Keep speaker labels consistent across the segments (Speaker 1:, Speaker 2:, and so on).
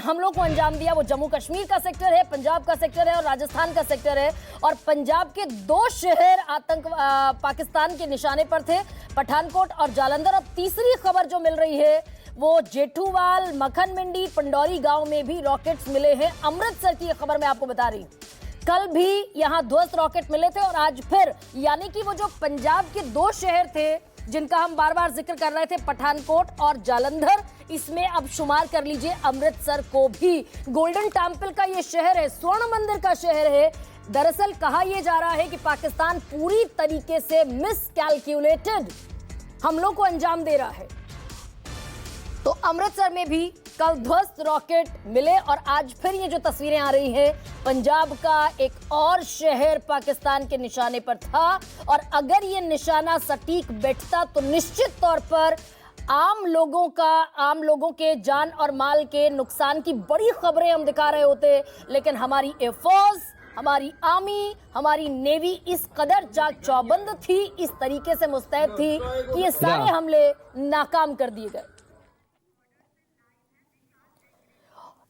Speaker 1: हमलों को अंजाम दिया वो जम्मू कश्मीर का सेक्टर है, पंजाब का सेक्टर है और राजस्थान का सेक्टर है। और पंजाब के 2 शहर पाकिस्तान के निशाने पर थे, पठानकोट और जालंधर। और तीसरी खबर जो मिल रही है वो जेठूवाल, मखन मंडी, पंडौरी गांव में भी रॉकेट्स मिले हैं। अमृतसर की खबर मैं आपको बता रही हूं, कल भी यहां ध्वस्त रॉकेट मिले थे और आज फिर, यानी कि वो जो पंजाब के 2 शहर थे जिनका हम बार बार जिक्र कर रहे थे, पठानकोट और जालंधर, इसमें अब शुमार कर लीजिए अमृतसर को भी। गोल्डन टेंपल का ये शहर है, स्वर्ण मंदिर का शहर है। दरअसल कहा यह जा रहा है कि पाकिस्तान पूरी तरीके से मिसकैलकुलेटेड हमलों को अंजाम दे रहा है। तो अमृतसर में भी कल ध्वस्त रॉकेट मिले और आज फिर ये जो तस्वीरें आ रही हैं, पंजाब का एक और शहर पाकिस्तान के निशाने पर था। और अगर ये निशाना सटीक बैठता तो निश्चित तौर पर आम लोगों के जान और माल के नुकसान की बड़ी खबरें हम दिखा रहे होते। लेकिन हमारी एयरफोर्स, हमारी आर्मी, हमारी नेवी इस कदर जाग चौबंद थी, इस तरीके से मुस्तैद थी कि ये सारे हमले नाकाम कर दिए गए।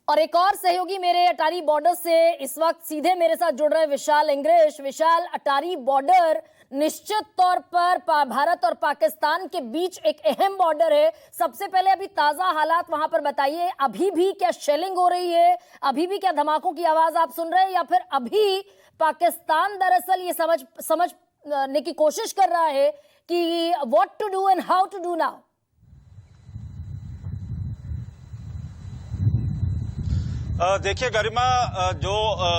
Speaker 1: और एक और सहयोगी मेरे अटारी बॉर्डर से इस वक्त सीधे मेरे साथ जुड़ रहे विशाल इंग्रेश। विशाल, अटारी बॉर्डर निश्चित तौर पर भारत और पाकिस्तान के बीच एक अहम बॉर्डर है। सबसे पहले अभी ताजा हालात वहां पर बताइए, अभी भी क्या शेलिंग हो रही है, अभी भी क्या धमाकों की आवाज आप सुन रहे हैं, या फिर अभी पाकिस्तान दरअसल ये समझने की कोशिश कर रहा है कि what to do and how to do now?
Speaker 2: देखिए गरिमा, जो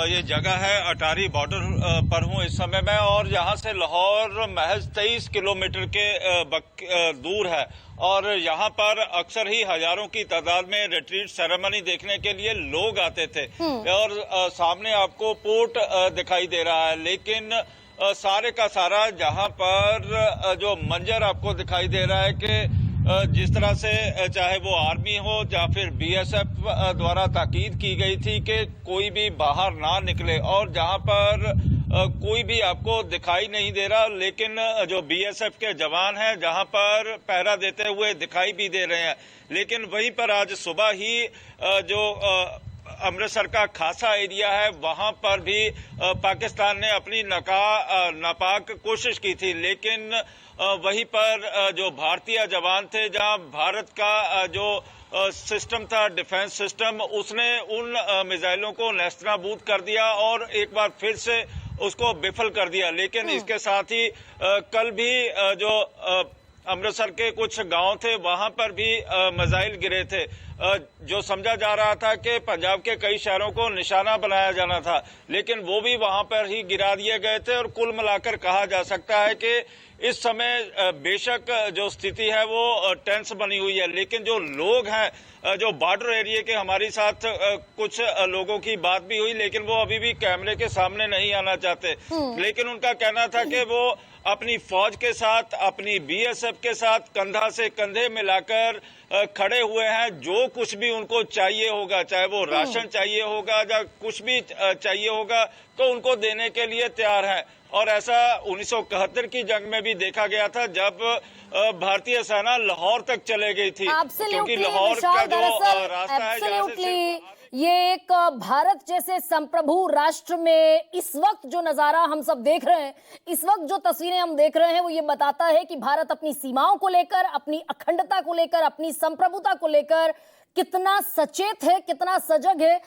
Speaker 2: ये जगह है अटारी बॉर्डर पर हूँ इस समय मैं, और यहाँ से लाहौर महज 23 किलोमीटर के दूर है। और यहाँ पर अक्सर ही हजारों की तादाद में रिट्रीट सेरेमनी देखने के लिए लोग आते थे। और सामने आपको पोर्ट दिखाई दे रहा है, लेकिन सारे का सारा जहाँ पर जो मंजर आपको दिखाई दे रहा है कि जिस तरह से चाहे वो आर्मी हो या फिर बीएसएफ द्वारा ताकीद की गई थी कि कोई भी बाहर ना निकले, और जहां पर कोई भी आपको दिखाई नहीं दे रहा, लेकिन जो बीएसएफ के जवान हैं जहां पर पहरा देते हुए दिखाई भी दे रहे हैं। लेकिन वहीं पर आज सुबह ही जो अमृतसर का खासा एरिया है वहां पर भी पाकिस्तान ने अपनी नापाक कोशिश की थी। लेकिन वहीं पर जो भारतीय जवान थे, जहां भारत का जो सिस्टम था, डिफेंस सिस्टम, उसने उन मिसाइलों को नेस्तनाबूद कर दिया और एक बार फिर से उसको विफल कर दिया। लेकिन इसके साथ ही कल भी जो अमृतसर के कुछ गांव थे वहां पर भी मिसाइल गिरे थे, जो समझा जा रहा था कि पंजाब के कई शहरों को निशाना बनाया जाना था, लेकिन वो भी वहां पर ही गिरा दिए गए थे। और कुल मिलाकर कहा जा सकता है कि इस समय बेशक जो स्थिति है वो टेंस बनी हुई है, लेकिन जो लोग हैं, जो बॉर्डर एरिया के, हमारे साथ कुछ लोगों की बात भी हुई, लेकिन वो अभी भी कैमरे के सामने नहीं आना चाहते। लेकिन उनका कहना था कि वो अपनी फौज के साथ, अपनी बीएसएफ के साथ कंधा से कंधे मिलाकर खड़े हुए हैं। जो कुछ भी उनको चाहिए होगा, चाहे वो राशन चाहिए होगा या कुछ भी चाहिए होगा, तो उनको देने के लिए तैयार हैं। और ऐसा 1971 की जंग में भी देखा गया था, जब भारतीय सेना लाहौर तक चले गई थी, क्योंकि लाहौर का जो रास्ता है,
Speaker 1: ये एक भारत जैसे संप्रभु राष्ट्र में इस वक्त जो नजारा हम सब देख रहे हैं, इस वक्त जो तस्वीरें हम देख रहे हैं, वो ये बताता है कि भारत अपनी सीमाओं को लेकर, अपनी अखंडता को लेकर, अपनी संप्रभुता को लेकर कितना सचेत है, कितना सजग है।